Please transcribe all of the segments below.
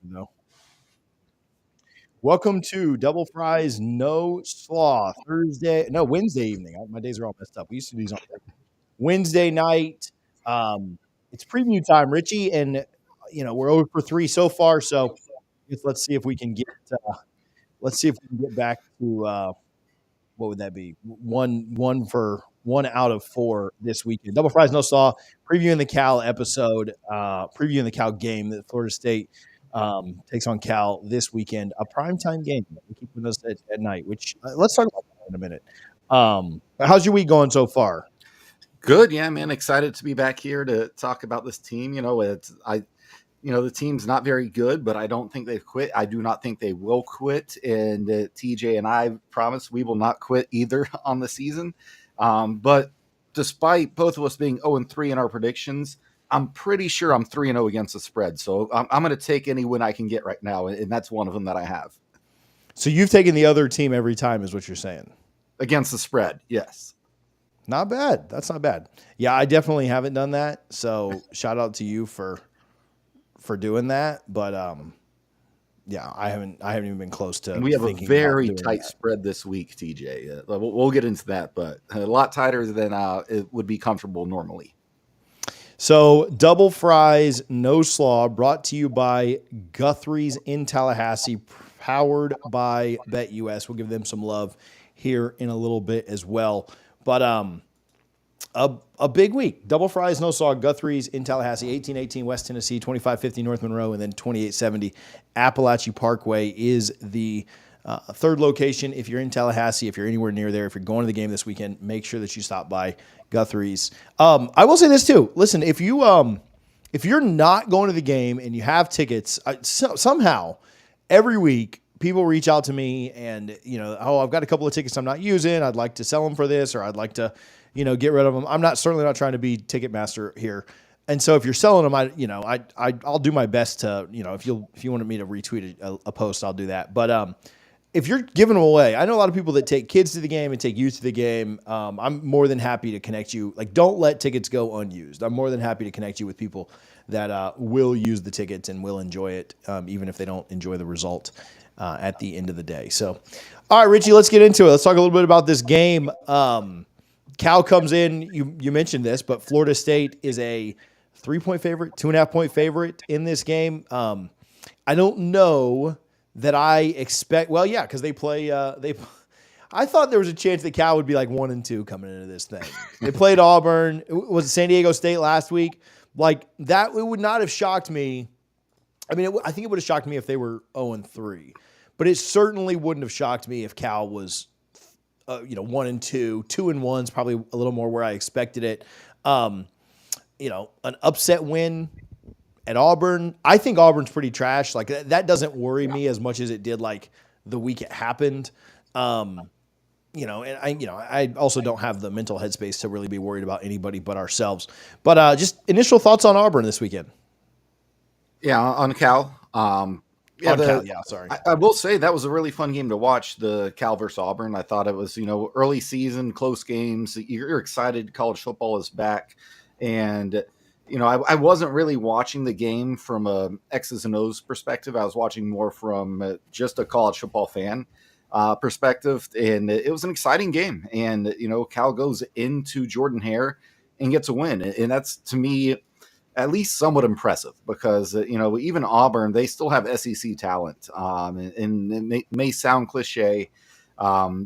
No. Welcome to Double Fries No Slaw Wednesday evening. My days are all messed up. We used to do these on Wednesday night. It's preview time, Richie, and we're over for 3 so far. So let's see if we can get back to what would that be? One out of 4 this weekend. Double Fries No Slaw previewing the Cal episode, previewing the Cal game that Florida State takes on Cal this weekend, a primetime game. We keep putting us at night, which let's talk about that in a minute. How's your week going so far? Good, yeah, man. Excited to be back here to talk about this team. The team's not very good, but I don't think they've quit. I do not think they will quit. And TJ and I promise we will not quit either on the season. But despite both of us being 0-3 in our predictions, I'm pretty sure I'm 3-0 against the spread. So I'm going to take any win I can get right now, and that's one of them that I have. So you've taken the other team every time, is what you're saying? Against the spread, yes. Not bad. That's not bad. Yeah, I definitely haven't done that. So shout out to you for doing that. But yeah, I haven't even been close to. We have a very tight spread this week, TJ. We'll get into that, but a lot tighter than it would be comfortable normally. So, Double Fries No Slaw, brought to you by Guthrie's in Tallahassee, powered by BetUS. We'll give them some love here in a little bit as well. But a big week. Double Fries No Slaw, Guthrie's in Tallahassee, 1818 West Tennessee, 2550 North Monroe, and then 2870 Appalachia Parkway is the third location. If you're in Tallahassee, if you're anywhere near there, if you're going to the game this weekend, make sure that you stop by Guthrie's. I will say this too. Listen, if you're not going to the game and you have tickets, somehow every week people reach out to me and I've got a couple of tickets I'm not using. I'd like to sell them for this, or I'd like to get rid of them. I'm certainly not trying to be Ticketmaster here. And so if you're selling them, I'll do my best to, if you wanted me to retweet a post, I'll do that. But if you're giving them away, I know a lot of people that take kids to the game and take youth to the game. I'm more than happy to connect you. Like, don't let tickets go unused. I'm more than happy to connect you with people that will use the tickets and will enjoy it, even if they don't enjoy the result at the end of the day. So, all right, Richie, let's get into it. Let's talk a little bit about this game. Cal comes in. You mentioned this, but Florida State is a 3-point favorite, 2.5-point favorite in this game. I don't know that I expect. Well, yeah, because they play. I thought there was a chance that Cal would be like 1-2 coming into this thing. They played Auburn. Was it San Diego State last week? Like that, it would not have shocked me. I mean, I think it would have shocked me if they were 0-3, but it certainly wouldn't have shocked me if Cal was 1-2. 2-1's probably a little more where I expected it. An upset win at Auburn. I think Auburn's pretty trash. Like that doesn't worry me as much as it did like the week it happened. And I also don't have the mental headspace to really be worried about anybody but ourselves. But just initial thoughts on Auburn this weekend. Yeah, on Cal. Sorry. I will say that was a really fun game to watch, the Cal versus Auburn. I thought it was, early season, close games. You're excited. College football is back. And, I wasn't really watching the game from a X's and O's perspective. I was watching more from just a college football fan perspective. And it was an exciting game. And, Cal goes into Jordan-Hare and gets a win. And that's, to me, at least somewhat impressive because, even Auburn, they still have SEC talent. And it may sound cliche.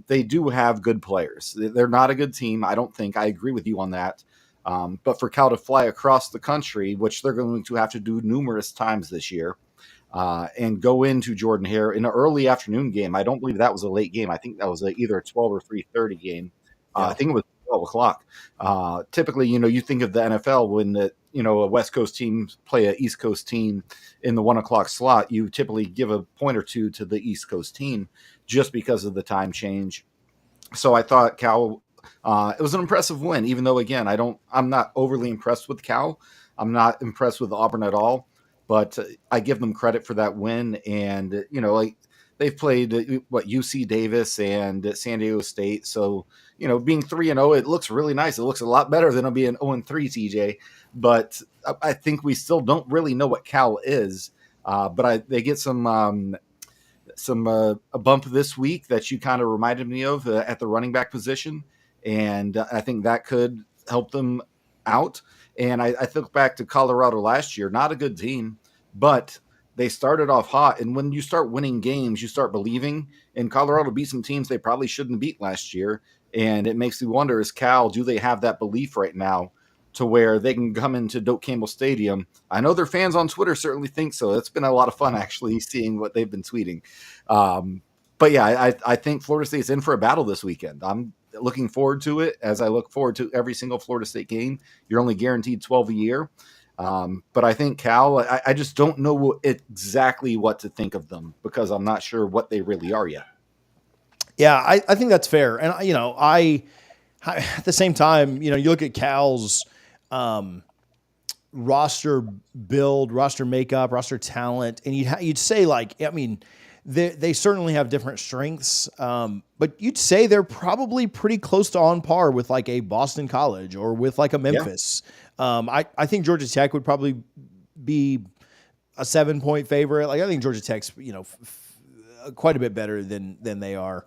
They do have good players. They're not a good team. I don't think. I agree with you on that. But for Cal to fly across the country, which they're going to have to do numerous times this year, and go into Jordan-Hare in an early afternoon game. I don't believe that was a late game. I think that was either a 12 or 3:30 game. I think it was 12 o'clock. Typically, you think of the NFL when a West Coast team play an East Coast team in the 1 o'clock slot, you typically give a point or two to the East Coast team just because of the time change. So I thought Cal, it was an impressive win, even though, again, I'm not overly impressed with Cal. I'm not impressed with Auburn at all, but I give them credit for that win. And, they've played UC Davis and San Diego State. So, being 3-0, it looks really nice. It looks a lot better than being 0-3, TJ. But I think we still don't really know what Cal is. But they get some a bump this week that you kind of reminded me of at the running back position, and I think that could help them out. And I think back to Colorado last year, not a good team, but they started off hot. And when you start winning games, you start believing. And Colorado beat some teams they probably shouldn't beat last year, and it makes me wonder: is Cal, do they have that belief right now to where they can come into Doak Campbell Stadium? I know their fans on Twitter certainly think so. It's been a lot of fun actually seeing what they've been tweeting. But yeah, I think Florida State's in for a battle this weekend. I'm looking forward to it, as I look forward to every single Florida State game. You're only guaranteed 12 a year. But I think Cal, I just don't know exactly what to think of them because I'm not sure what they really are yet. Yeah, I think that's fair. And, I at the same time, you look at Cal's roster build, roster makeup, roster talent, and you'd say, like, I mean, they certainly have different strengths, but you'd say they're probably pretty close to on par with like a Boston College or with like a Memphis. Yeah. I think Georgia Tech would probably be a 7-point favorite. Like, I think Georgia Tech's, quite a bit better than they are.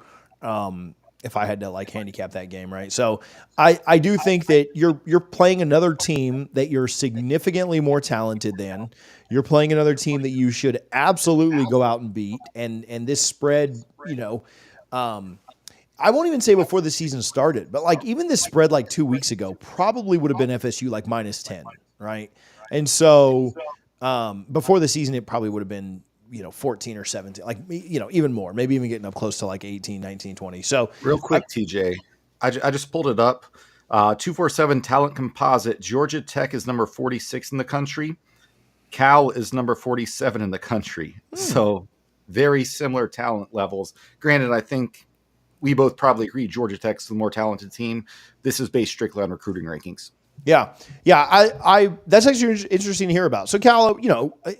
If I had to like handicap that game, right? So I do think that you're playing another team that you're significantly more talented than. You're playing another team that you should absolutely go out and beat. And this spread, I won't even say before the season started, but like even this spread like 2 weeks ago probably would have been FSU like -10, right? And so before the season, it probably would have been 14 or 17, like, even more, maybe even getting up close to like 18, 19, 20. So real quick, TJ, I just pulled it up. 247 talent composite. Georgia Tech is number 46 in the country. Cal is number 47 in the country. So very similar talent levels. Granted, I think we both probably agree Georgia Tech's the more talented team. This is based strictly on recruiting rankings. Yeah. I that's actually interesting to hear about. So Cal,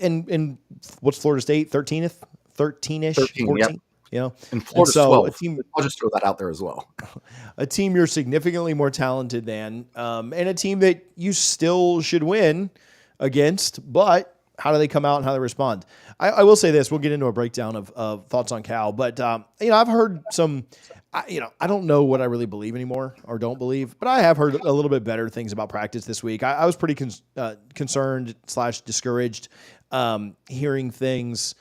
and what's Florida State? 13ish, 14. Yep. And Florida's so 12. A team, I'll just throw that out there as well. A team you're significantly more talented than, and a team that you still should win against, but how do they come out and how they respond? I will say this, we'll get into a breakdown of thoughts on Cal, but I've heard some, I don't know what I really believe anymore or don't believe, but I have heard a little bit better things about practice this week. I was pretty concerned / discouraged hearing things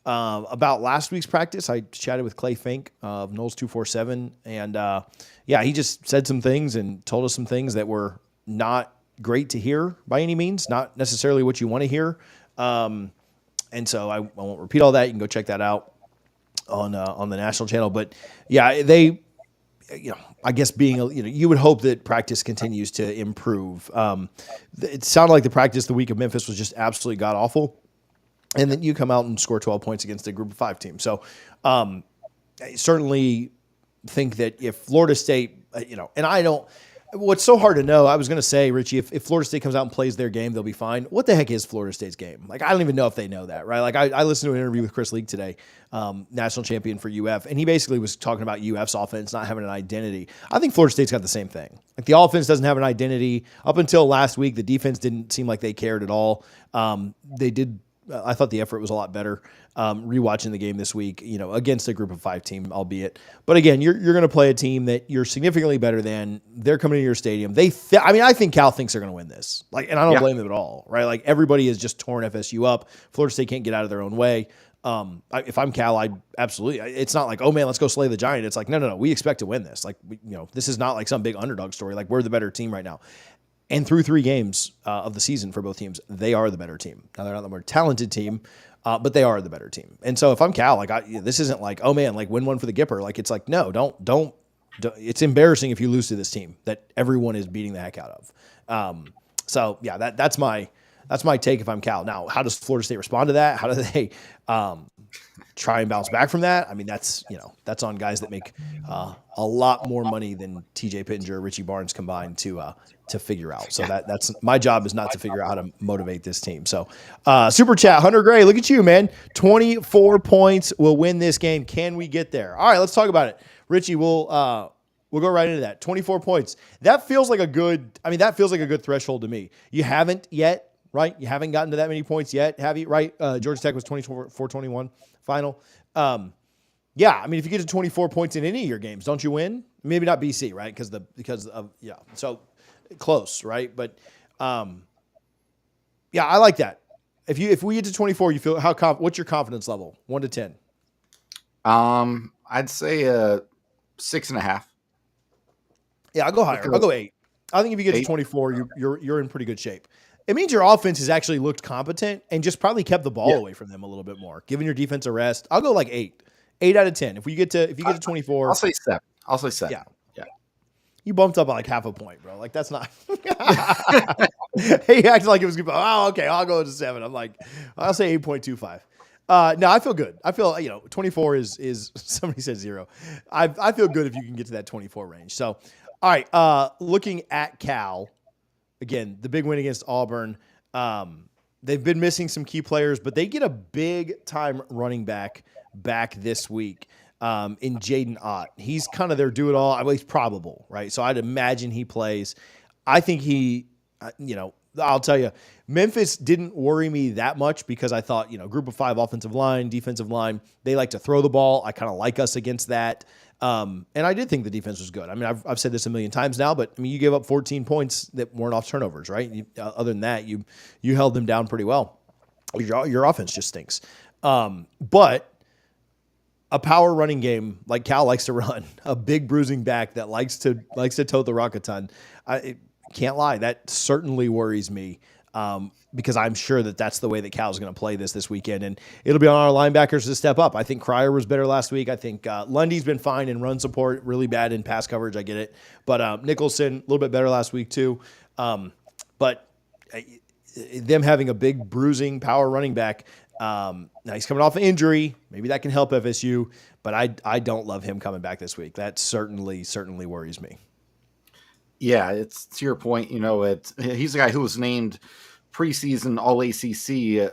about last week's practice. I chatted with Clay Fink of Knowles 247, and he just said some things and told us some things that were not great to hear by any means, not necessarily what you want to hear. And so I won't repeat all that. You can go check that out on the national channel. But yeah, they, I guess you would hope that practice continues to improve. It sounded like the practice the week of Memphis was just absolutely god awful. And then you come out and score 12 points against a group of 5 team. So I certainly think that if Florida State, and I don't, what's so hard to know, I was going to say, Richie, if Florida State comes out and plays their game, they'll be fine. What the heck is Florida State's game? Like, I don't even know if they know that, right? Like, I listened to an interview with Chris Leak today, national champion for UF, and he basically was talking about UF's offense not having an identity. I think Florida State's got the same thing. Like, the offense doesn't have an identity. Up until last week, the defense didn't seem like they cared at all. They did. I thought the effort was a lot better. Rewatching the game this week, against a group of 5 team, albeit. But again, you're going to play a team that you're significantly better than. They're coming to your stadium. I think Cal thinks they're going to win this. Like, and I don't blame them at all, right? Like, everybody has just torn FSU up. Florida State can't get out of their own way. If I'm Cal, I absolutely. It's not like, oh man, let's go slay the giant. It's like, no. We expect to win this. Like, this is not like some big underdog story. Like, we're the better team right now. And through 3 games of the season for both teams, they are the better team. Now, they're not the more talented team, but they are the better team. And so if I'm Cal, like, this isn't like, oh man, like, win one for the Gipper. Like, it's like, no, don't. It's embarrassing if you lose to this team that everyone is beating the heck out of. So yeah, that's my take if I'm Cal. Now, how does Florida State respond to that? How do they try and bounce back from that? I mean, that's on guys that make a lot more money than TJ Pittenger, Richie Barnes combined to figure out. So that's my job, is not to figure out how to motivate this team. So super chat, Hunter Gray, look at you, man. 24 points will win this game. Can we get there? All right, let's talk about it. Richie, we'll go right into that. 24 points. That feels like a good threshold to me. You haven't yet right? You haven't gotten to that many points yet, have you? Right? Georgia Tech was 24-21 final. Yeah, I mean, if you get to 24 points in any of your games, don't you win? Maybe not BC, right? Because of so close, right? But yeah, I like that. If we get to 24, you feel what's your confidence level? 1 to 10. I'd say 6.5. Yeah, I'll go higher. I'll go 8. I think if you get to 24, you're in pretty good shape. It means your offense has actually looked competent and just probably kept the ball away from them a little bit more, giving your defense a rest. I'll go like 8. 8 out of 10. If you get to 24, I'll say 7. I'll say 7. Yeah. You bumped up by like half a point, bro. Like that's not. He acted like it was good. Oh, okay. I'll go to 7. I'm like, I'll say 8.25. No, I feel good. I feel 24 is somebody said 0. I feel good if you can get to that 24 range. So, all right. Looking at Cal, again, the big win against Auburn. They've been missing some key players, but they get a big time running back this week. In Jaden Ott. He's kind of their do-it-all. Well, he's probable, right? So I'd imagine he plays. I think I'll tell you, Memphis didn't worry me that much because I thought, group of 5 offensive line, defensive line, they like to throw the ball. I kind of like us against that. And I did think the defense was good. I mean, I've said this a million times now, but I mean, you gave up 14 points that weren't off turnovers, right? Other than that, you held them down pretty well. Your offense just stinks. But a power running game like Cal likes to run, a big bruising back that likes to tote the rock a ton. I can't lie, that certainly worries me because I'm sure that's the way that Cal's going to play this weekend, and it'll be on our linebackers to step up. I think Cryer was better last week. I think Lundy's been fine in run support, really bad in pass coverage. I get it, but Nicholson a little bit better last week too. But them having a big bruising power running back. Now he's coming off an injury. Maybe that can help FSU, but I don't love him coming back this week. That certainly worries me. Yeah, it's to your point. He's a guy who was named preseason All ACC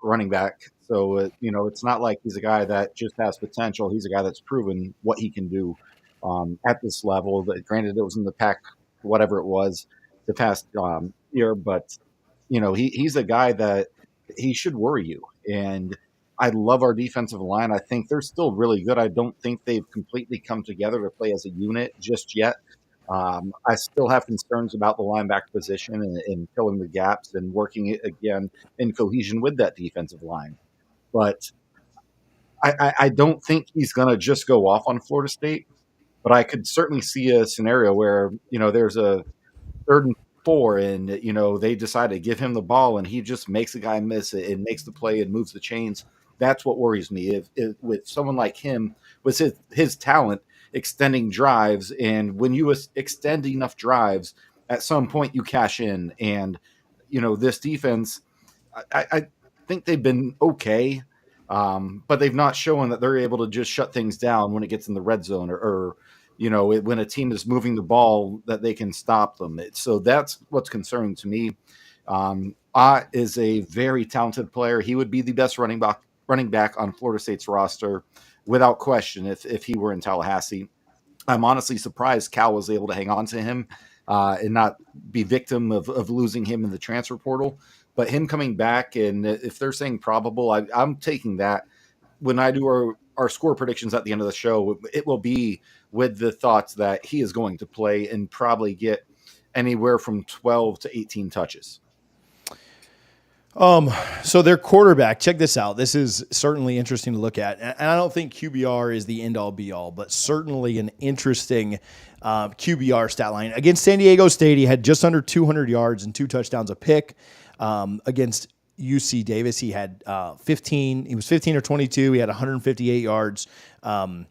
running back. So it's not like he's a guy that just has potential. He's a guy that's proven what he can do at this level. Granted, it was in the Pac, whatever it was, the past year, but he's a guy that he should worry you. And I love our defensive line. I think they're still really good. I don't think they've completely come together to play as a unit just yet. I still have concerns about the linebacker position and filling the gaps and working it again in cohesion with that defensive line. But I don't think he's going to just go off on Florida State. But I could certainly see a scenario where, there's a 3rd and 4 and, they decide to give him the ball and he just makes a guy miss it and makes the play and moves the chains. That's what worries me. If with someone like him, with his talent, extending drives, and when you extend enough drives, at some point you cash in. And, this defense, I think they've been okay, but they've not shown that they're able to just shut things down when it gets in the red zone or when a team is moving the ball, that they can stop them. So that's what's concerning to me. Ott is a very talented player. He would be the best running back on Florida State's roster, without question, if he were in Tallahassee. I'm honestly surprised Cal was able to hang on to him and not be victim of losing him in the transfer portal. But him coming back, and if they're saying probable, I'm taking that. When I do our score predictions at the end of the show, it will be with the thoughts that he is going to play and probably get anywhere from 12 to 18 touches. So their quarterback, check this out. This is certainly interesting to look at. And I don't think QBR is the end all be all, but certainly an interesting QBR stat line. Against San Diego State, he had just under 200 yards and 2 touchdowns, a pick. Against UC Davis, he had 15. He was 15 or 22. He had 158 yards and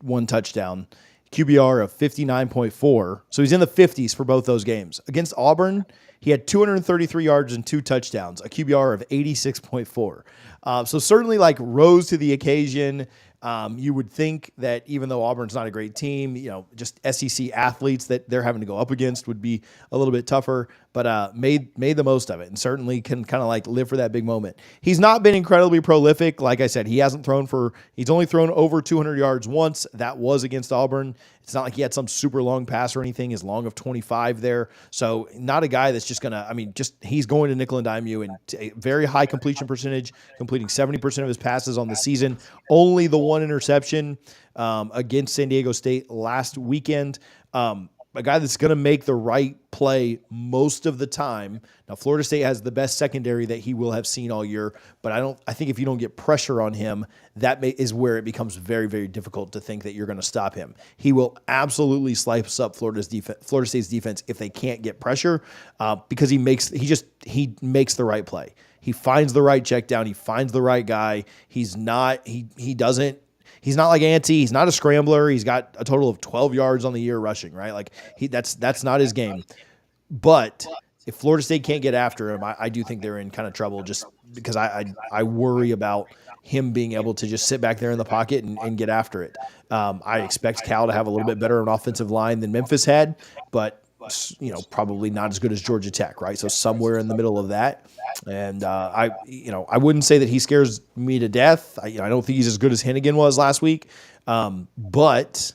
1 touchdown. QBR of 59.4. So he's in the 50s for both those games. Against Auburn, he had 233 yards and 2 touchdowns, a QBR of 86.4. So certainly rose to the occasion. You would think that even though Auburn's not a great team, just SEC athletes that they're having to go up against would be a little bit tougher. but made the most of it and certainly can kind of like live for that big moment. He's not been incredibly prolific. Like I said, he's only thrown over 200 yards once. That was against Auburn. It's not like he had some super long pass or anything, as long of 25 there. So not a guy that's just going to, he's going to nickel and dime you, and very high completion percentage, completing 70% of his passes on the season. Only the one interception against San Diego State last weekend. A guy that's going to make the right play most of the time. Now, Florida State has the best secondary that he will have seen all year, but I think if you don't get pressure on him, is where it becomes very, very difficult to think that you're going to stop him. He will absolutely slice up Florida State's defense if they can't get pressure, because he makes the right play. He finds the right check down. He finds the right guy. He's not like Ante. He's not a scrambler. He's got a total of 12 yards on the year rushing, right? Like that's not his game. But if Florida State can't get after him, I do think they're in kind of trouble, just because I worry about him being able to just sit back there in the pocket and get after it. I expect Cal to have a little bit better an offensive line than Memphis had, but probably not as good as Georgia Tech, right? So somewhere in the middle of that. And I wouldn't say that he scares me to death. I don't think he's as good as Hennigan was last week. But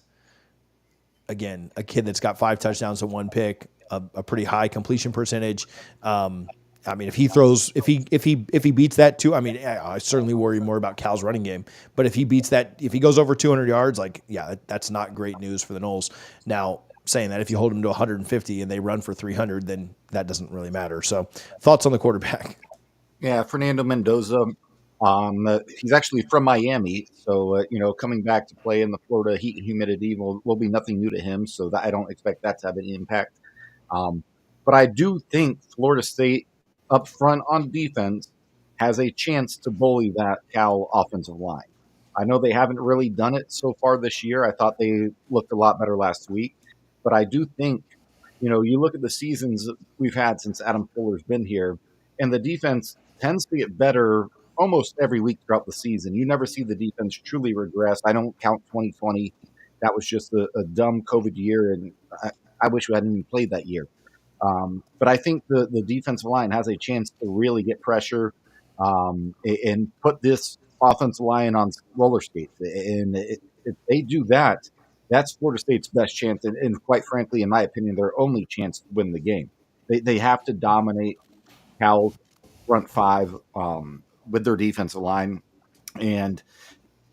again, a kid that's got 5 touchdowns and 1 pick, a pretty high completion percentage. If he beats that too, I certainly worry more about Cal's running game. But if he beats that, if he goes over 200 yards, that's not great news for the Noles. Now, saying that, if you hold them to 150 and they run for 300, then that doesn't really matter. So, thoughts on the quarterback? Yeah, Fernando Mendoza. He's actually from Miami, so coming back to play in the Florida heat and humidity will be nothing new to him. So I don't expect that to have an impact. But I do think Florida State up front on defense has a chance to bully that Cal offensive line. I know they haven't really done it so far this year. I thought they looked a lot better last week. But I do think, you look at the seasons we've had since Adam Fuller's been here, and the defense tends to get better almost every week throughout the season. You never see the defense truly regress. I don't count 2020. That was just a dumb COVID year, and I wish we hadn't even played that year. But I think the defensive line has a chance to really get pressure and put this offensive line on roller skates. And if they do that, that's Florida State's best chance, and quite frankly, in my opinion, their only chance to win the game. They have to dominate Cal's front 5 with their defensive line. And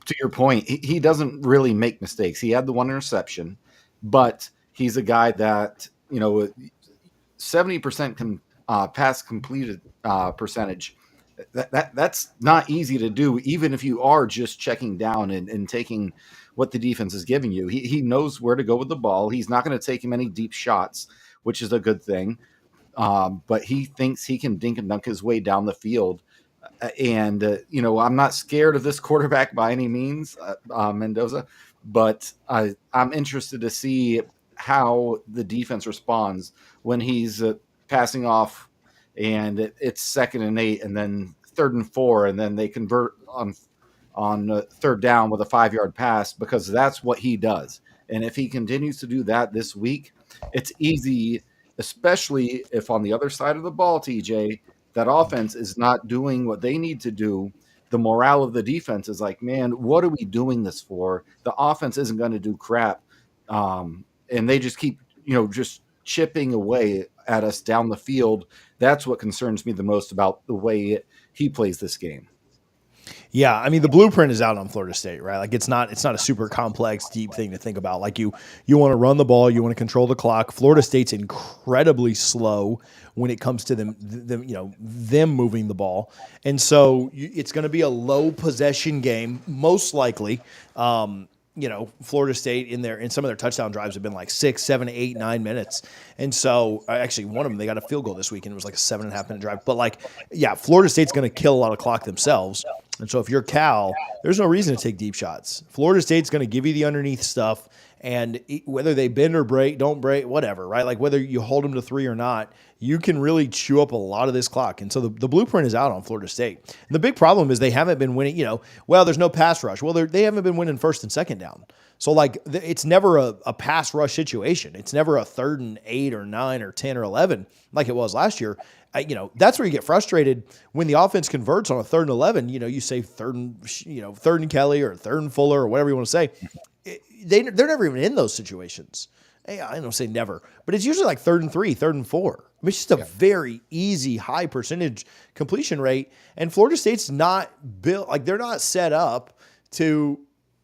to your point, he doesn't really make mistakes. He had the 1 interception, but he's a guy that 70% pass completed percentage. That's not easy to do, even if you are just checking down and taking what the defense is giving you. He knows where to go with the ball. He's not going to take him any deep shots, which is a good thing. But he thinks he can dink and dunk his way down the field. And I'm not scared of this quarterback by any means, Mendoza, but I'm interested to see how the defense responds when he's passing off and it's 2nd and 8 and then 3rd and 4, and then they convert on 3rd down with a 5-yard pass, because that's what he does. And if he continues to do that this week, it's easy, especially if on the other side of the ball, TJ, that offense is not doing what they need to do. The morale of the defense is like, man, what are we doing this for? The offense isn't going to do crap. And they just keep, just chipping away at us down the field. That's what concerns me the most about the way he plays this game. Yeah, the blueprint is out on Florida State, right? Like it's not a super complex, deep thing to think about. Like you want to run the ball, you want to control the clock. Florida State's incredibly slow when it comes to them moving the ball, and so it's going to be a low possession game, most likely. Florida State in some of their touchdown drives have been like 6, 7, 8, 9 minutes. And so actually one of them, they got a field goal this week and it was like a 7.5 minute drive. But Florida State's going to kill a lot of clock themselves. And so if you're Cal, there's no reason to take deep shots. Florida State's going to give you the underneath stuff, and whether they bend or break, don't break, whatever, right? Like whether you hold them to 3 or not, you can really chew up a lot of this clock. And so the blueprint is out on Florida State. And the big problem is they haven't been winning, well, there's no pass rush. Well, they haven't been winning first and second down. So like it's never a pass rush situation. It's never a 3rd and 8 or 9 or 10 or 11 like it was last year. That's where you get frustrated when the offense converts on a 3rd and 11. You say 3rd and Kelly or 3rd and Fuller or whatever you want to say. They're never even in those situations. I don't say never, but it's usually like 3rd and 3, 3rd and 4. I mean, it's just a very easy, high percentage completion rate. And Florida State's not built, like they're not set up to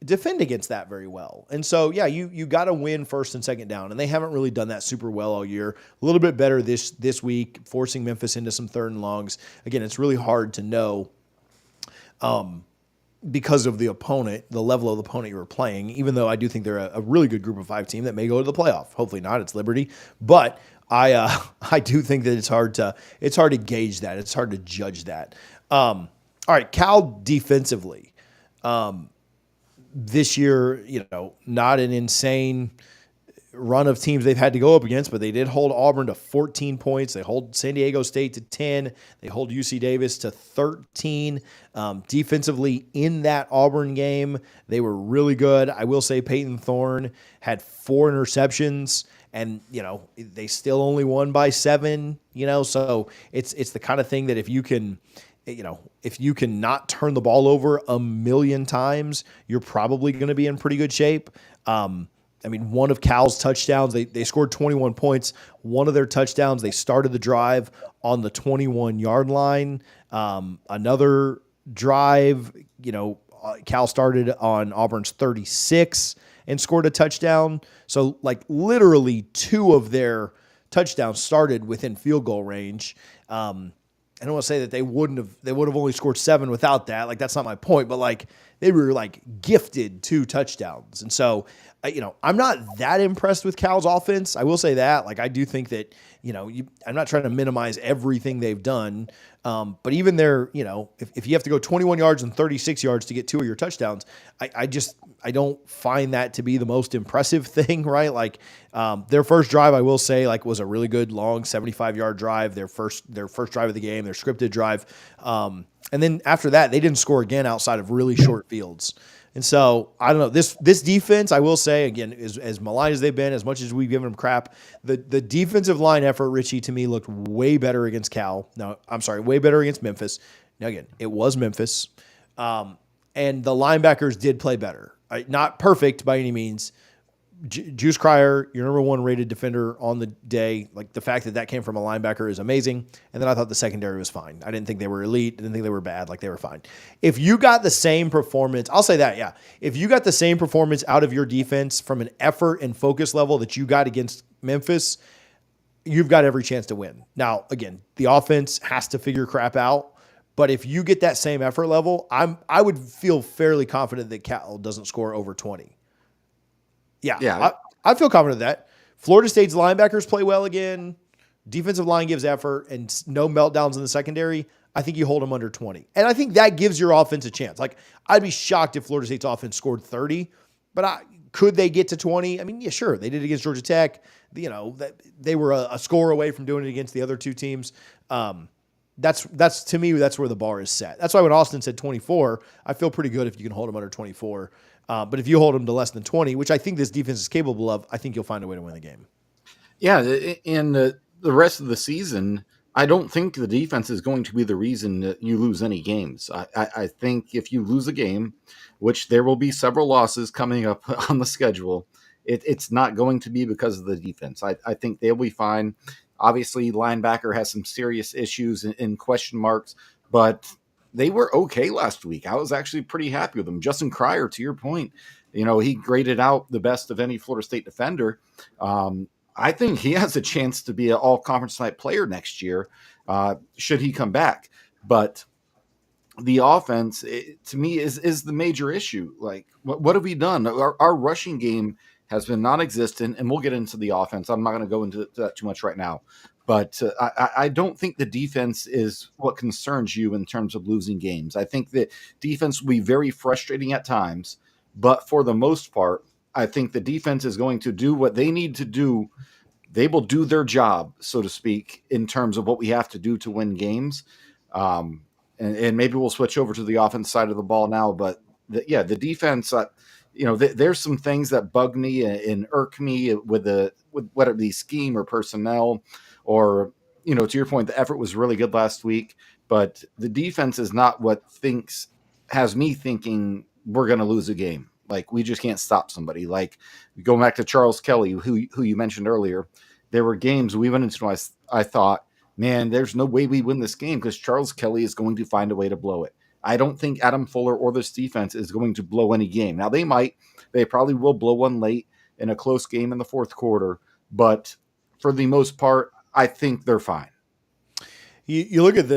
defend against that very well. And so, yeah, you got to win first and second down. And they haven't really done that super well all year. A little bit better this week, forcing Memphis into some 3rd and longs. Again, it's really hard to know because of the opponent, the level of the opponent you were playing, even though I do think they're a really good group of 5 team that may go to the playoff. Hopefully not. It's Liberty. But I do think that it's hard to gauge that. It's hard to judge that. All right, Cal defensively. This year, not an insane run of teams they've had to go up against, but they did hold Auburn to 14 points. They hold San Diego State to 10. They hold UC Davis to 13. Defensively in that Auburn game, they were really good. I will say Peyton Thorne had 4 interceptions, and they still only won by 7. So it's the kind of thing that if you can not turn the ball over a million times, you're probably going to be in pretty good shape. One of Cal's touchdowns, they scored 21 points. One of their touchdowns, they started the drive on the 21-yard line. Another drive, Cal started on Auburn's 36 and scored a touchdown. So, like, literally 2 of their touchdowns started within field goal range. I don't want to say that they would have only scored 7 without that. Like, that's not my point, but like they were like gifted 2 touchdowns. And so, I'm not that impressed with Cal's offense. I will say that. Like, I do think that, I'm not trying to minimize everything they've done. But even their, if you have to go 21 yards and 36 yards to get 2 of your touchdowns, I don't find that to be the most impressive thing, right? Like, their first drive, I will say, like, was a really good long 75-yard drive. Their first drive of the game, their scripted drive. And then after that, they didn't score again outside of really short fields. And so, I don't know, this defense, I will say, again, as maligned as they've been, as much as we've given them crap, the defensive line effort, Richie, to me, looked way better against Cal. No, I'm sorry, way better against Memphis. Now, again, it was Memphis. And the linebackers did play better. Not perfect by any means. Juice Cryer, your number 1 rated defender on the day, like the fact that came from a linebacker is amazing. And then I thought the secondary was fine. I didn't think they were elite. I didn't think they were bad. Like, they were fine. If you got the same performance, I'll say that, yeah. If you got the same performance out of your defense from an effort and focus level that you got against Memphis, you've got every chance to win. Now, again, the offense has to figure crap out. But if you get that same effort level, I would feel fairly confident that Cal doesn't score over 20. Yeah. I feel confident in that. Florida State's linebackers play well again. Defensive line gives effort and no meltdowns in the secondary. I think you hold them under 20. And I think that gives your offense a chance. Like, I'd be shocked if Florida State's offense scored 30, but could they get to 20? I mean, yeah, sure. They did it against Georgia Tech. They were a score away from doing it against the other 2 teams. That's to me, that's where the bar is set. That's why when Austin said 24, I feel pretty good if you can hold them under 24. But if you hold them to less than 20, which I think this defense is capable of, I think you'll find a way to win the game. Yeah, in the rest of the season, I don't think the defense is going to be the reason that you lose any games. I think if you lose a game, which there will be several losses coming up on the schedule, it's not going to be because of the defense. I think they'll be fine. Obviously, linebacker has some serious issues and question marks, but they were okay last week. I was actually pretty happy with them. Justin Cryer, to your point, he graded out the best of any Florida State defender. I think he has a chance to be an all-conference type player next year, should he come back. But the offense, to me, is the major issue. Like, what have we done? Our rushing game has been non-existent, and we'll get into the offense. I'm not going to go into that too much right now. But I don't think the defense is what concerns you in terms of losing games. I think that defense will be very frustrating at times, but for the most part, I think the defense is going to do what they need to do. They will do their job, so to speak, in terms of what we have to do to win games. And maybe we'll switch over to the offense side of the ball now. But the defense, there's some things that bug me and irk me with whether it be scheme or personnel, or to your point, the effort was really good last week, but the defense is not what has me thinking we're going to lose a game. Like, we just can't stop somebody. Like, going back to Charles Kelly, who you mentioned earlier, there were games we went into. I thought, man, there's no way we win this game because Charles Kelly is going to find a way to blow it. I don't think Adam Fuller or this defense is going to blow any game. Now, they probably will blow one late in a close game in the fourth quarter, but for the most part, I think they're fine. You look at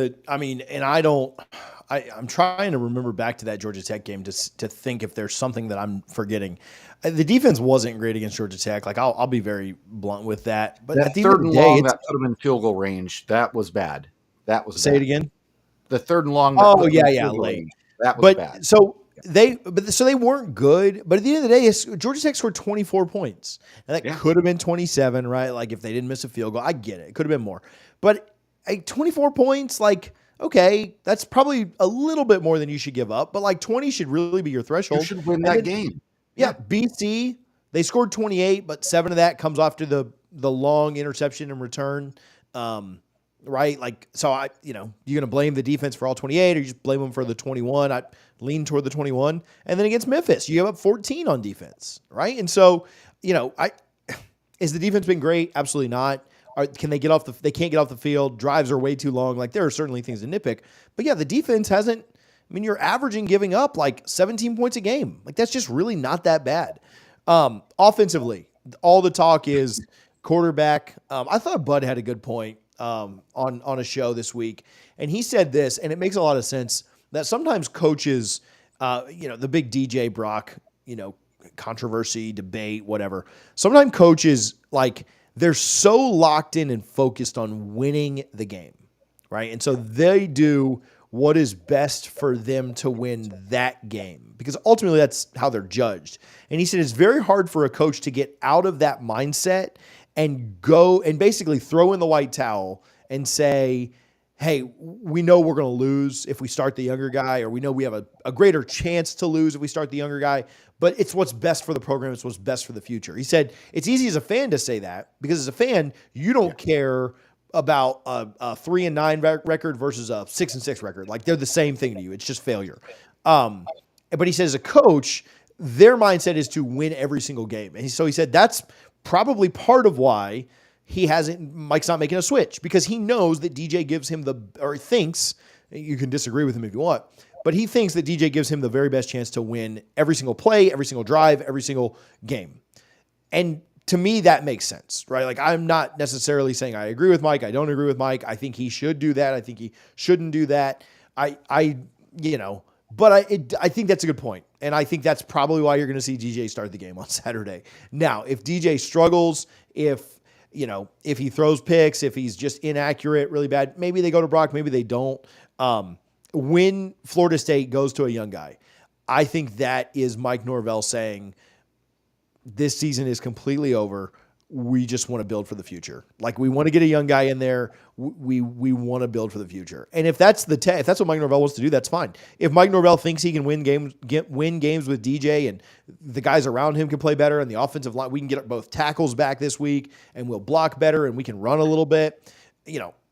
I'm trying to remember back to that Georgia Tech game to think if there's something that I'm forgetting. The defense wasn't great against Georgia Tech. Like, I'll be very blunt with that. But that at the third end of and the day, long that put them in field goal range, that was bad. Say it again. The third and long. Late. That was bad. So they weren't good. But at the end of the day, Georgia Tech scored 24 points, and that could have been 27, right? Like, if they didn't miss a field goal, I get it. It could have been more, but 24 points, like, okay, that's probably a little bit more than you should give up. But like 20 should really be your threshold. You should win that game. Yeah, BC, they scored 28, but 7 of that comes after the long interception and return. Right? Like, so you're going to blame the defense for all 28, or you just blame them for the 21. I lean toward the 21. And then against Memphis, you give up 14 on defense, right? And so, has the defense been great? Absolutely not. Can they they can't get off the field. Drives are way too long. Like, there are certainly things to nitpick. But yeah, the defense hasn't. I mean, you're averaging giving up like 17 points a game. Like, that's just really not that bad. Offensively, all the talk is quarterback. I thought Bud had a good point on a show this week, and he said this, and it makes a lot of sense, that sometimes coaches, the big DJ Brock, controversy, debate, whatever. Sometimes coaches, like, they're so locked in and focused on winning the game, right? And so they do what is best for them to win that game, because ultimately that's how they're judged. And he said it's very hard for a coach to get out of that mindset and go and basically throw in the white towel and say, hey, we know we're going to lose if we start the younger guy, or we know we have a greater chance to lose if we start the younger guy, but it's what's best for the program. It's what's best for the future. He said it's easy as a fan to say that, because as a fan, you don't care about a 3-9 record versus a 6-6 record. Like, they're the same thing to you. It's just failure. But he said as a coach, their mindset is to win every single game. And so he said that's probably part of why Mike's not making a switch, because he knows that DJ gives him thinks, you can disagree with him if you want, but he thinks that DJ gives him the very best chance to win every single play, every single drive, every single game. And to me, that makes sense, right? Like, I'm not necessarily saying I agree with Mike. I don't agree with Mike. I think he should do that. I think he shouldn't do that. But I think that's a good point. And I think that's probably why you're going to see DJ start the game on Saturday. Now, if DJ struggles, if he throws picks, if he's just inaccurate, really bad, maybe they go to Brock, maybe they don't. When Florida State goes to a young guy, I think that is Mike Norvell saying, this season is completely over. We just want to build for the future. Like, we want to get a young guy in there. We want to build for the future. And if that's if that's what Mike Norvell wants to do, that's fine. If Mike Norvell thinks he can win games with DJ, and the guys around him can play better, and the offensive line, we can get both tackles back this week, and we'll block better, and we can run a little bit.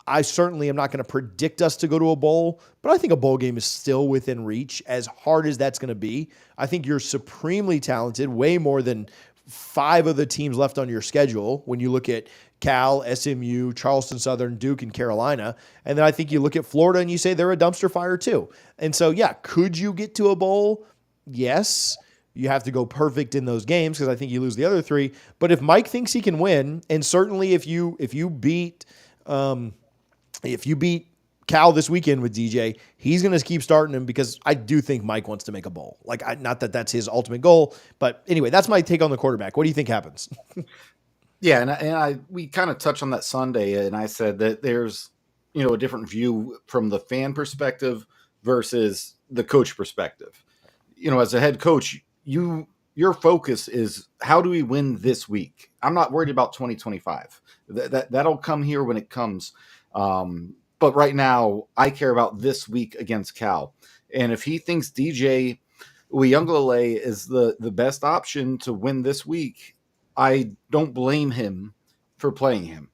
I certainly am not going to predict us to go to a bowl, but I think a bowl game is still within reach, as hard as that's going to be. I think you're supremely talented, way more than 5 of the teams left on your schedule when you look at Cal, SMU, Charleston Southern, Duke, and Carolina. And then I think you look at Florida and you say they're a dumpster fire too. And so, yeah, could you get to a bowl? Yes. You have to go perfect in those games, because I think you lose the other 3. But if Mike thinks he can win, and certainly if you beat Cal this weekend with DJ, he's going to keep starting him, because I do think Mike wants to make a bowl. Like, not that that's his ultimate goal, but anyway, that's my take on the quarterback. What do you think happens? Yeah, and I we kind of touched on that Sunday, and I said that there's a different view from the fan perspective versus the coach perspective. As a head coach, your focus is how do we win this week. I'm not worried about 2025. That'll come here when it comes. But right now, I care about this week against Cal, and if he thinks DJ Uyunglele is the best option to win this week, I don't blame him for playing him.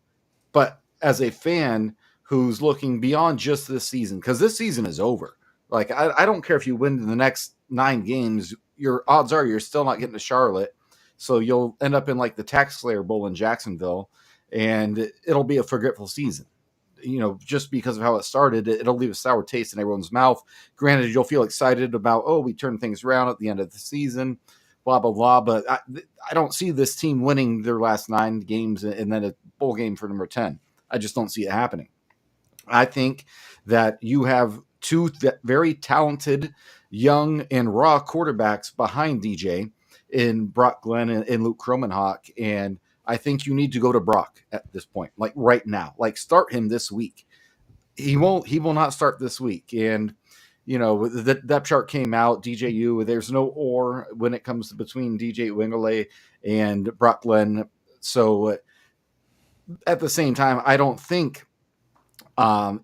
But as a fan who's looking beyond just this season, because this season is over. Like I don't care if you win the next 9 games, your odds are you're still not getting to Charlotte. So you'll end up in like the Tax Slayer Bowl in Jacksonville, and it'll be a forgetful season. Just because of how it started, it'll leave a sour taste in everyone's mouth. Granted, you'll feel excited about, oh, we turned things around at the end of the season, blah, blah, blah. But I don't see this team winning their last 9 games and then a bowl game for number 10. I just don't see it happening. I think that you have two very talented, young, and raw quarterbacks behind DJ in Brock Glenn and Luke Kromenhoek. And I think you need to go to Brock at this point, like right now. Like start him this week. He will not start this week. And the depth chart came out, DJU, there's no or when it comes to between DJ Wingley and Brock Glenn. So at the same time, I don't think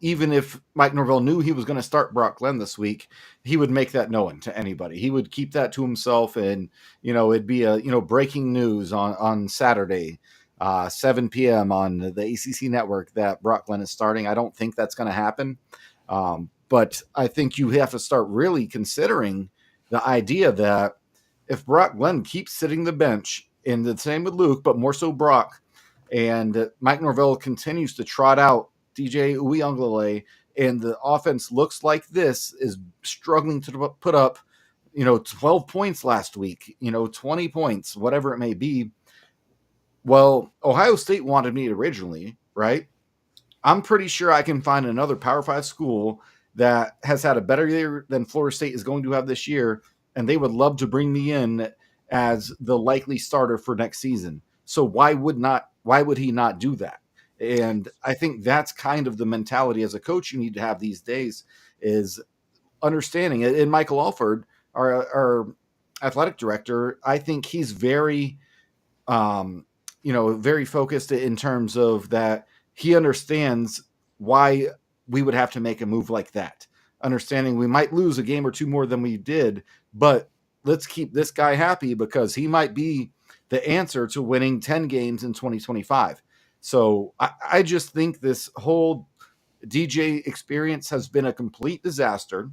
even if Mike Norvell knew he was going to start Brock Glenn this week, he would make that known to anybody. He would keep that to himself, and it'd be a breaking news on Saturday, 7 p.m. on the ACC network that Brock Glenn is starting. I don't think that's going to happen, but I think you have to start really considering the idea that if Brock Glenn keeps sitting the bench, and the same with Luke, but more so Brock, and Mike Norvell continues to trot out DJ Uyunglele, and the offense looks like this is struggling to put up, 12 points last week, 20 points, whatever it may be. Well, Ohio State wanted me originally, right? I'm pretty sure I can find another Power 5 school that has had a better year than Florida State is going to have this year, and they would love to bring me in as the likely starter for next season. So why would he not do that? And I think that's kind of the mentality as a coach you need to have these days is understanding it. And Michael Alford, our athletic director, I think he's very, very focused in terms of that he understands why we would have to make a move like that. Understanding we might lose a game or two more than we did, but let's keep this guy happy because he might be the answer to winning 10 games in 2025. So I just think this whole DJ experience has been a complete disaster.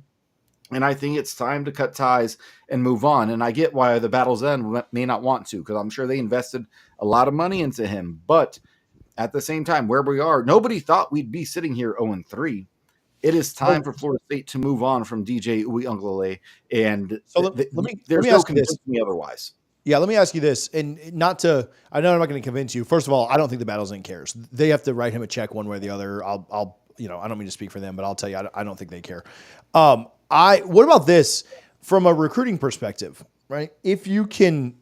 And I think it's time to cut ties and move on. And I get why the Battle's End may not want to, because I'm sure they invested a lot of money into him. But at the same time, where we are, nobody thought we'd be sitting here 0-3. It is time for Florida State to move on from DJ Uyunglele. And So let there's me no ask you this. convincing me otherwise. Yeah, let me ask you this, and not to. I know I'm not going to convince you. First of all, I don't think the Battle's End cares. They have to write him a check one way or the other. I'll, I don't mean to speak for them, but I'll tell you, I don't think they care. What about this from a recruiting perspective, right? If you can,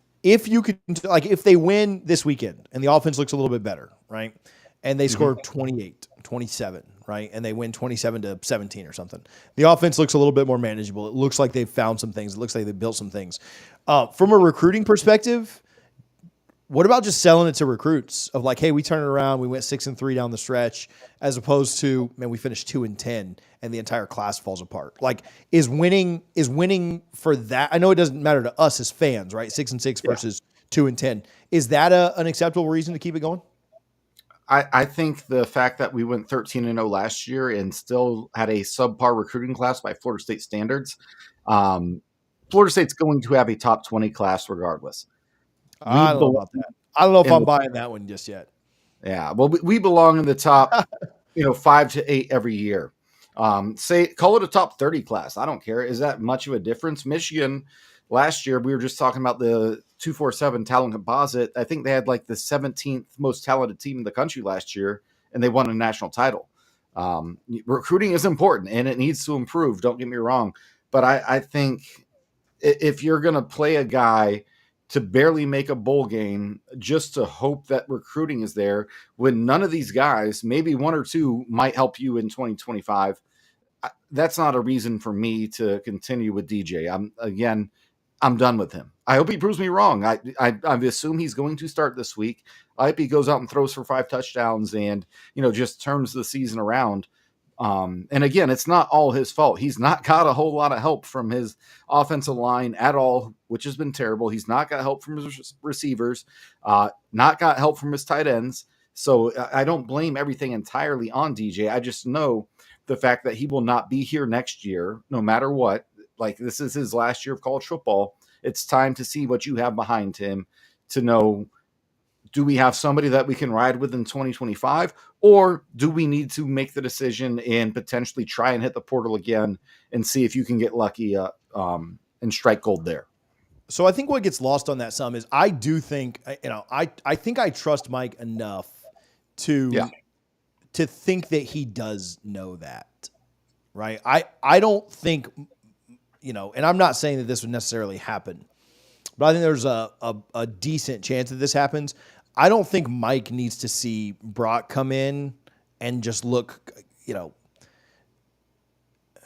like, if they win this weekend and the offense looks a little bit better, right? And they score 28, 27, right? And they win 27-17 or something. The offense looks a little bit more manageable. It looks like they've found some things. It looks like they've built some things. From a recruiting perspective, what about just selling it to recruits of like, hey, we turned it around, we went 6-3 down the stretch, as opposed to, man, we finished 2-10 and the entire class falls apart. Like, is winning for that? I know it doesn't matter to us as fans, right? 6-6 versus 2-10. Is that an acceptable reason to keep it going? I think the fact that we went 13-0 last year and still had a subpar recruiting class by Florida State standards, Florida State's going to have a top 20 class regardless. I don't know about that. I don't know if I'm buying that one just yet. Yeah, well, we belong in the top, 5 to 8 every year. Call it a top 30 class. I don't care. Is that much of a difference? Michigan last year, we were just talking about the 247 talent composite. I think they had like the 17th most talented team in the country last year, and they won a national title. Recruiting is important, and it needs to improve. Don't get me wrong. But I think if you're going to play a guy to barely make a bowl game just to hope that recruiting is there when none of these guys, maybe one or two, might help you in 2025. That's not a reason for me to continue with DJ. I'm done with him. I hope he proves me wrong. I assume he's going to start this week. I hope he goes out and throws for 5 touchdowns and just turns the season around. And again, it's not all his fault. He's not got a whole lot of help from his offensive line at all, which has been terrible. He's not got help from his receivers, not got help from his tight ends. So I don't blame everything entirely on DJ. I just know the fact that he will not be here next year, no matter what. Like, this is his last year of college football. It's time to see what you have behind him to know, do we have somebody that we can ride with in 2025, or do we need to make the decision and potentially try and hit the portal again and see if you can get lucky and strike gold there? So I think what gets lost on that some is I do think, I think I trust Mike enough to think that he does know that, right? I don't think, and I'm not saying that this would necessarily happen, but I think there's a decent chance that this happens. I don't think Mike needs to see Brock come in and just look, I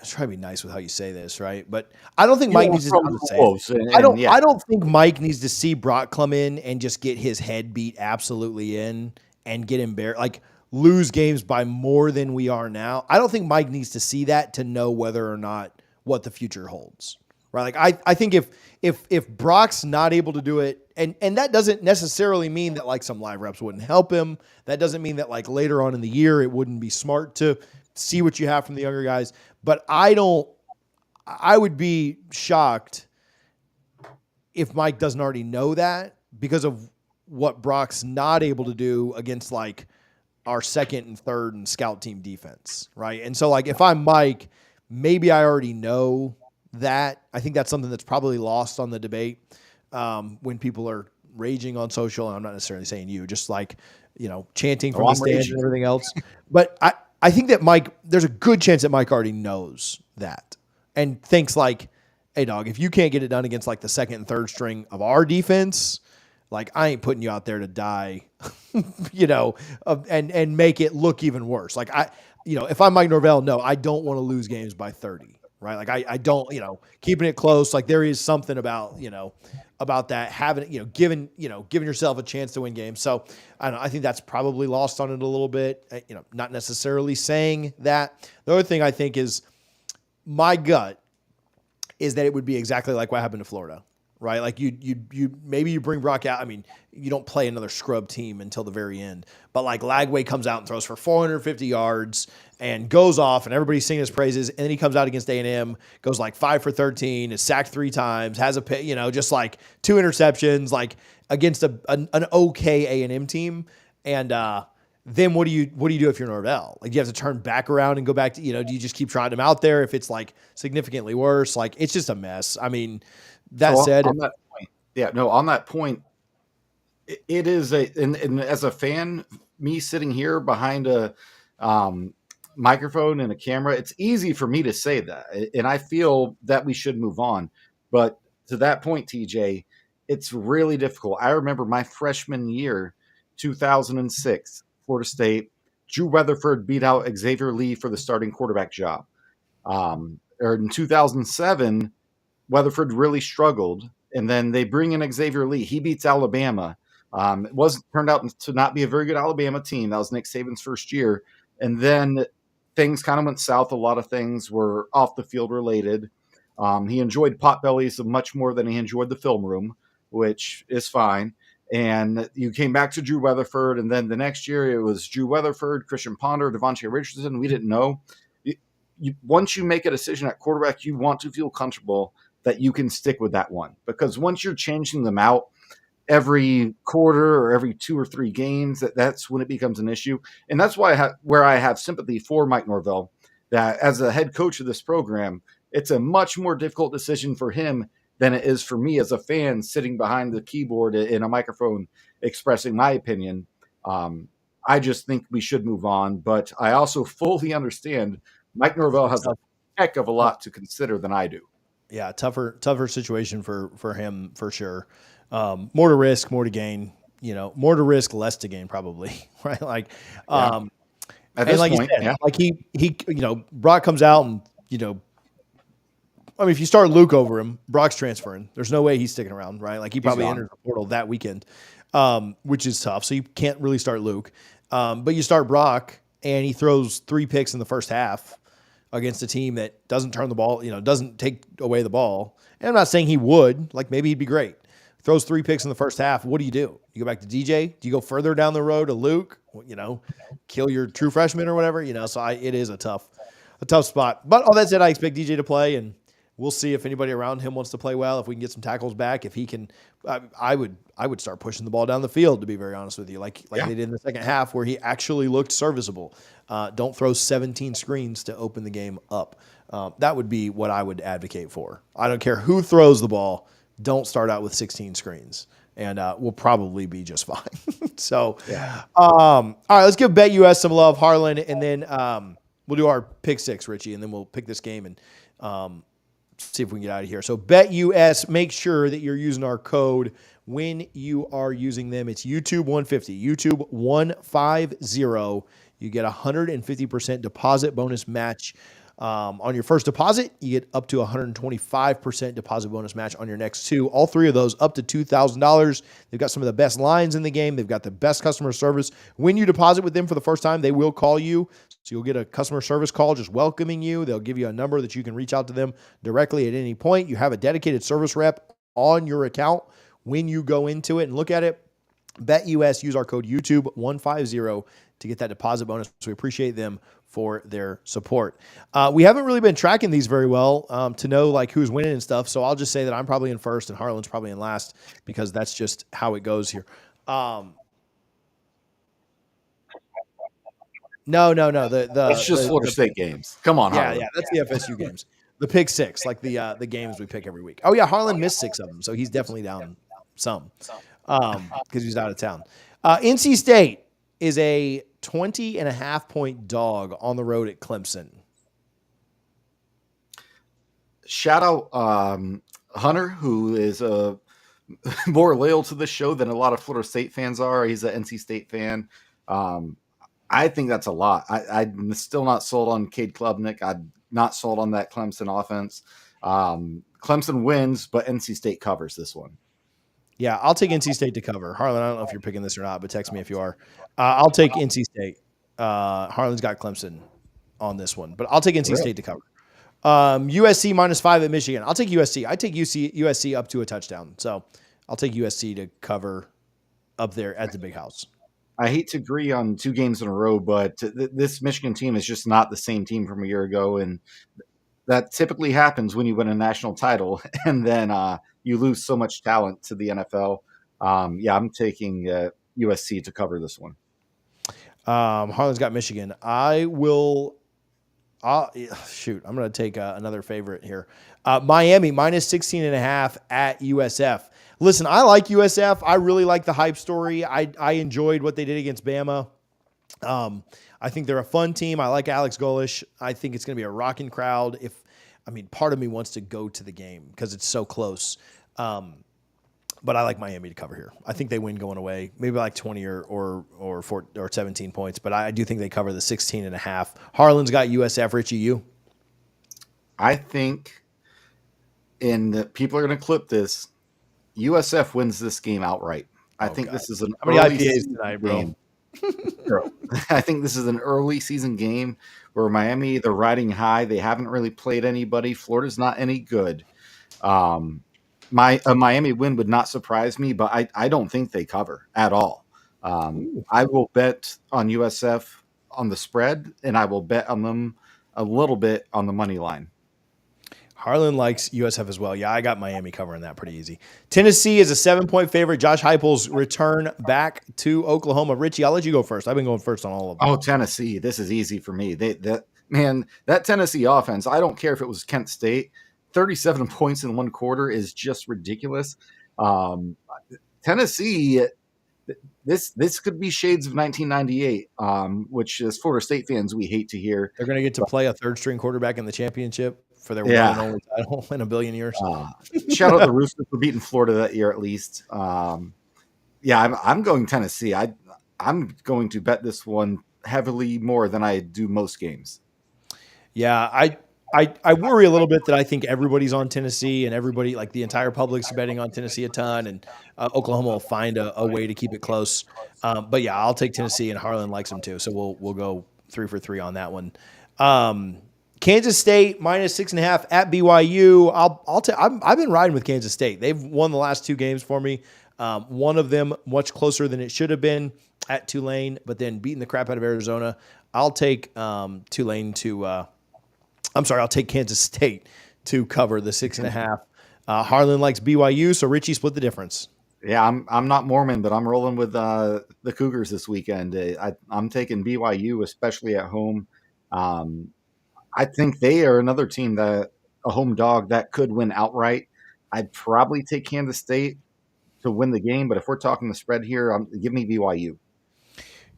try to be nice with how you say this, right? But I don't think Mike needs to. I don't think Mike needs to see Brock come in and just get his head beat absolutely in and get embarrassed, like lose games by more than we are now. I don't think Mike needs to see that to know whether or not what the future holds, right? Like I think if Brock's not able to do it, and that doesn't necessarily mean that like some live reps wouldn't help him. That doesn't mean that like later on in the year it wouldn't be smart to see what you have from the younger guys. But I would be shocked if Mike doesn't already know that because of what Brock's not able to do against like our second and third and scout team defense, right? And so like if I'm Mike, maybe I already know that. I think that's something that's probably lost on the debate when people are raging on social, and I'm not necessarily saying you, just like, chanting from the stands and everything else. But I think that Mike, there's a good chance that Mike already knows that and thinks like, hey, dog, if you can't get it done against like the second and third string of our defense, like I ain't putting you out there to die, and make it look even worse. Like if I'm Mike Norvell, no, I don't want to lose games by 30, right? Like I don't, keeping it close. Like there is something about, about that having, giving yourself a chance to win games. So I don't know. I think that's probably lost on it a little bit, not necessarily saying that. The other thing I think is my gut is that it would be exactly like what happened to Florida. Right, like you maybe you bring Brock out. I mean, you don't play another scrub team until the very end, but like Lagway comes out and throws for 450 yards and goes off, and everybody's singing his praises. And then he comes out against A&M, goes like 5 for 13, is sacked 3 times, has just like 2 interceptions, like against an okay A&M team. And then what do you do if you're Norvell? Like, do you have to turn back around and go back to do you just keep trying him out there if it's like significantly worse? Like it's just a mess. I mean. That said, on that point, it is and as a fan, me sitting here behind a microphone and a camera, it's easy for me to say that, and I feel that we should move on. But to that point, TJ, it's really difficult. I remember my freshman year, 2006, Florida State. Drew Weatherford beat out Xavier Lee for the starting quarterback job. Or in 2007. Weatherford really struggled, and then they bring in Xavier Lee. He beats Alabama. It turned out to not be a very good Alabama team. That was Nick Saban's first year, and then things kind of went south. A lot of things were off the field related. He enjoyed potbellies much more than he enjoyed the film room, which is fine. And you came back to Drew Weatherford, and then the next year it was Drew Weatherford, Christian Ponder, Devontae Richardson. We didn't know. Once you make a decision at quarterback, you want to feel comfortable that you can stick with that one, because once you're changing them out every quarter or every 2 or 3 games, that's when it becomes an issue. And that's why where I have sympathy for Mike Norvell, that as a head coach of this program, it's a much more difficult decision for him than it is for me as a fan sitting behind the keyboard in a microphone expressing my opinion. I just think we should move on, but I also fully understand Mike Norvell has a heck of a lot to consider than I do. Yeah, tougher situation for him for sure. More to risk, more to gain. More to risk, less to gain, probably. Right? Like, Yeah. um, At and this like you point, said, yeah. like Brock comes out and I mean, if you start Luke over him, Brock's transferring. There's no way he's sticking around, right? Like he He's probably gone. enters the portal that weekend, which is tough. So you can't really start Luke, but you start Brock, and he throws 3 picks in the first half against a team that doesn't turn the ball, doesn't take away the ball. And I'm not saying he would. Like maybe he'd be great. Throws 3 picks in the first half. What do? You go back to DJ? Do you go further down the road to Luke? Kill your true freshman or whatever. So it is a tough spot. But all that said, I expect DJ to play, and we'll see if anybody around him wants to play well. If we can get some tackles back, if he can, I would start pushing the ball down the field. To be very honest with you, like Yeah. they did in the second half, where he actually looked serviceable. Don't throw 17 screens to open the game up. That would be what I would advocate for. I don't care who throws the ball. Don't start out with 16 screens, and we'll probably be just fine. So, Yeah. all right, let's give Bet US some love, Harlan, and then we'll do our pick six, Richie, and then we'll pick this game and see if we can get out of here. So Bet US, make sure that you're using our code when you are using them. It's YouTube 150, YouTube 150. You get 150% deposit bonus match. On your first deposit, you get up to 125% deposit bonus match on your next two. All three of those up to $2,000. They've got some of the best lines in the game. They've got the best customer service. When you deposit with them for the first time, they will call you. So you'll get a customer service call just welcoming you. They'll give you a number that you can reach out to them directly at any point. You have a dedicated service rep on your account when you go into it and look at it. BetUS, use our code YouTube150 to get that deposit bonus. So we appreciate them for their support. We haven't really been tracking these very well to know like who's winning and stuff. So I'll just say that I'm probably in first and Harlan's probably in last because that's just how it goes here. No. It's just Florida State games. Come on, yeah, Harlan. yeah, that's the FSU games. The pick six, like the games we pick every week. Oh yeah, Harlan missed 6 of them, so he's definitely down some because he's out of town. NC State is a 20.5-point dog on the road at Clemson. Shout out Hunter, who is more loyal to the show than a lot of Florida State fans are. He's an NC State fan. I think that's a lot. I'm still not sold on Cade Klubnik. I'm not sold on that Clemson offense. Clemson wins, but NC State covers this one. Yeah, I'll take NC State to cover. Harlan, I don't know if you're picking this or not, but text me if you are. I'll take NC State. Harlan's got Clemson on this one, but I'll take NC State to cover. USC -5 at Michigan. I'll take USC. I take USC up to a touchdown. So I'll take USC to cover up there at the big house. I hate to agree on 2 games in a row, but this Michigan team is just not the same team from a year ago. And that typically happens when you win a national title and then you lose so much talent to the NFL. I'm taking USC to cover this one. Harlan's got Michigan. I will. Shoot, I'm going to take another favorite here. Miami -16.5 at USF. Listen, I like USF. I really like the hype story. I enjoyed what they did against Bama. I think they're a fun team. I like Alex Golish. I think it's going to be a rocking crowd. Part of me wants to go to the game because it's so close. But I like Miami to cover here. I think they win going away, maybe like 20 or 17 points. But I do think they cover the 16.5. Harlan's got USF. Richie, you? I think, and people are going to clip this, USF wins this game outright. I think God. this is an How many early IPAs season tonight, game. bro? I think this is an early season game where Miami, they're riding high. They haven't really played anybody. Florida's not any good. A Miami win would not surprise me, but I don't think they cover at all. I will bet on USF on the spread, and I will bet on them a little bit on the money line. Harlan likes USF as well. Yeah, I got Miami covering that pretty easy. Tennessee is a 7-point favorite. Josh Heupel's return back to Oklahoma. Richie, I'll let you go first. I've been going first on all of them. Oh, Tennessee. This is easy for me. That Tennessee offense, I don't care if it was Kent State. 37 points in one quarter is just ridiculous. Tennessee, this could be shades of 1998, which as Florida State fans, we hate to hear. They're going to get to play a third-string quarterback in the championship. for their one and Yeah. only title in a billion years. Shout out the Roosters for beating Florida that year, at least. Yeah, I'm going Tennessee. I'm going to bet this one heavily more than I do most games. Yeah, I worry a little bit that I think everybody's on Tennessee and everybody, like the entire public's betting on Tennessee a ton, and Oklahoma will find a way to keep it close. But yeah, I'll take Tennessee, and Harlan likes them too, so we'll go 3 for 3 on that one. Kansas State -6.5 at BYU. I've been riding with Kansas State. They've won the last 2 games for me. One of them much closer than it should have been at Tulane, but then beating the crap out of Arizona. I'll take Tulane to. I'll take Kansas State to cover the 6.5. Harlan likes BYU, so Richie split the difference. Yeah, I'm not Mormon, but I'm rolling with the Cougars this weekend. I'm taking BYU, especially at home. I think they are another team that a home dog that could win outright. I'd probably take Kansas State to win the game, but if we're talking the spread here, give me BYU.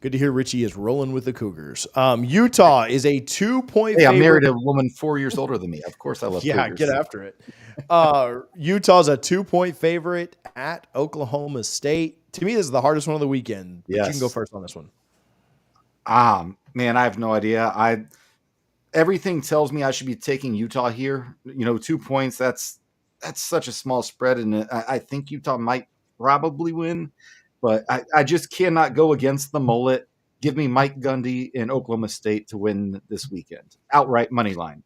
Good to hear Richie is rolling with the Cougars. Utah is a 2-point Hey, favorite. I'm married to a woman 4 years older than me. Of course I love Cougars. Get after it. Utah's a 2-point favorite at Oklahoma State. To me, this is the hardest one of the weekend. But Yes. You can go first on this one. Man, I have no idea. Everything tells me I should be taking Utah here. 2 points, that's such a small spread, and I think Utah might probably win. But I just cannot go against the mullet. Give me Mike Gundy in Oklahoma State to win this weekend. Outright money line.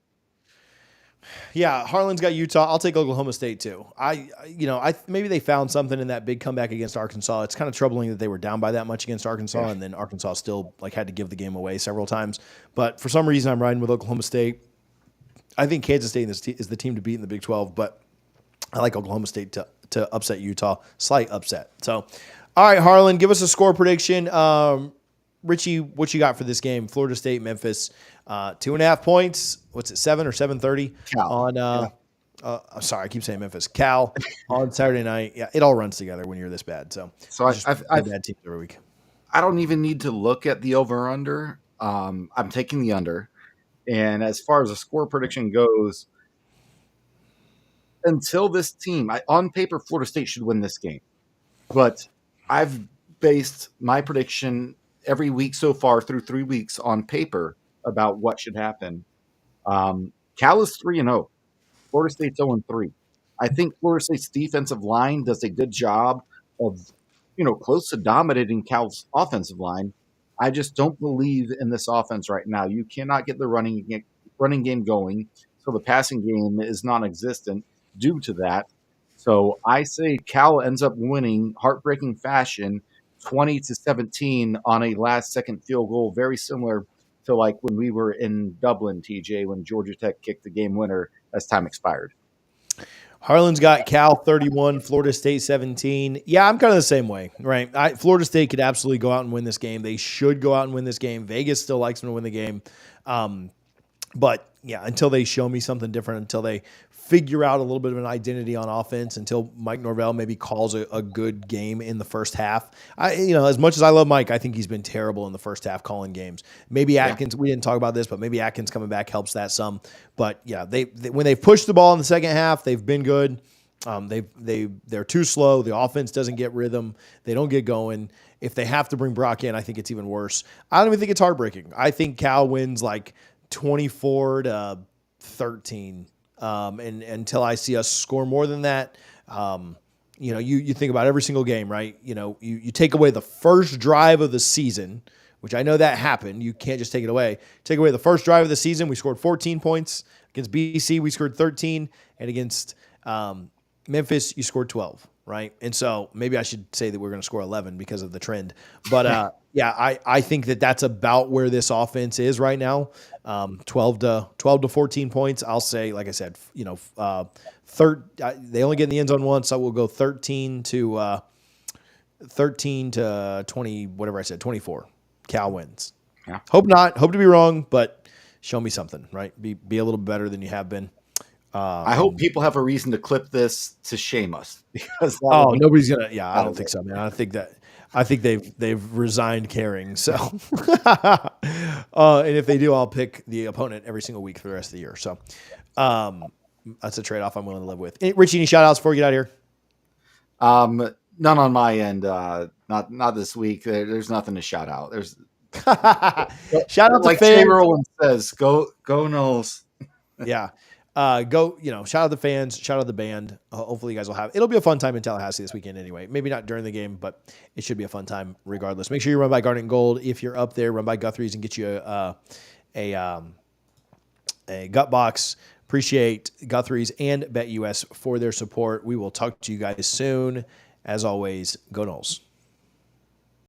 Yeah, Harlan's got Utah. I'll take Oklahoma State too. Maybe they found something in that big comeback against Arkansas. It's kind of troubling that they were down by that much against Arkansas, and then Arkansas still had to give the game away several times. But for some reason, I'm riding with Oklahoma State. I think Kansas State is the team to beat in the Big 12, but I like Oklahoma State to upset Utah. Slight upset. So, all right, Harlan, give us a score prediction. Richie, what you got for this game? Florida State, Memphis, 2.5 points. What's it, 7 or 7:30 on? I'm sorry, I keep saying Memphis. Cal on Saturday night. Yeah, it all runs together when you're this bad. So I've bad teams every week. I don't even need to look at the over under. I'm taking the under. And as far as the score prediction goes, until this team, on paper, Florida State should win this game. But I've based my prediction every week so far through 3 weeks on paper about what should happen. Cal is 3-0. Florida State's 0-3. I think Florida State's defensive line does a good job of, close to dominating Cal's offensive line. I just don't believe in this offense right now. You cannot get the running game going, so the passing game is non-existent due to that. So I say Cal ends up winning heartbreaking fashion, 20-17 on a last-second field goal, very similar to like when we were in Dublin, TJ, when Georgia Tech kicked the game winner as time expired. Harlan's got Cal 31, Florida State 17. Yeah, I'm kind of the same way, right? Florida State could absolutely go out and win this game. They should go out and win this game. Vegas still likes them to win the game. But yeah, until they show me something different, until they figure out a little bit of an identity on offense, until Mike Norvell maybe calls a good game in the first half. As much as I love Mike, I think he's been terrible in the first half calling games. Maybe Atkins, we didn't talk about this, but maybe Atkins coming back helps that some. But yeah, they when they've pushed the ball in the second half, they've been good. They're too slow. The offense doesn't get rhythm. They don't get going. If they have to bring Brock in, I think it's even worse. I don't even think it's heartbreaking. I think Cal wins like 24-13. And until I see us score more than that, you think about every single game, right? You take away the first drive of the season, which I know that happened. You can't just take it away. Take away the first drive of the season. We scored 14 points. Against BC, we scored 13. And against Memphis, you scored 12, right? And so maybe I should say that we're going to score 11 because of the trend. But I think that's about where this offense is right now. 12 to 14 points. I'll say, like I said, they only get in the end zone once, so we'll go 13 to 20, whatever I said, 24. Cal wins. Yeah. Hope to be wrong, but show me something, right? Be a little better than you have been. I hope people have a reason to clip this to shame us because nobody's gonna. Yeah, I don't think so, man. I think they've resigned caring. So, and if they do, I'll pick the opponent every single week for the rest of the year. So, That's a trade-off I'm willing to live with. Richie, any shout-outs before we get out of here? None on my end. Not this week. There's nothing to shout out. There's Shout out to like Jay fans. Rowland says, go Knowles. Yeah. Shout out the fans, shout out the band. Hopefully you guys will it'll be a fun time in Tallahassee this weekend anyway. Maybe not during the game, but it should be a fun time regardless. Make sure you run by Garnet and Gold. If you're up there, run by Guthrie's and get you a gut box. Appreciate Guthrie's and BetUS for their support. We will talk to you guys soon. As always, go Knowles.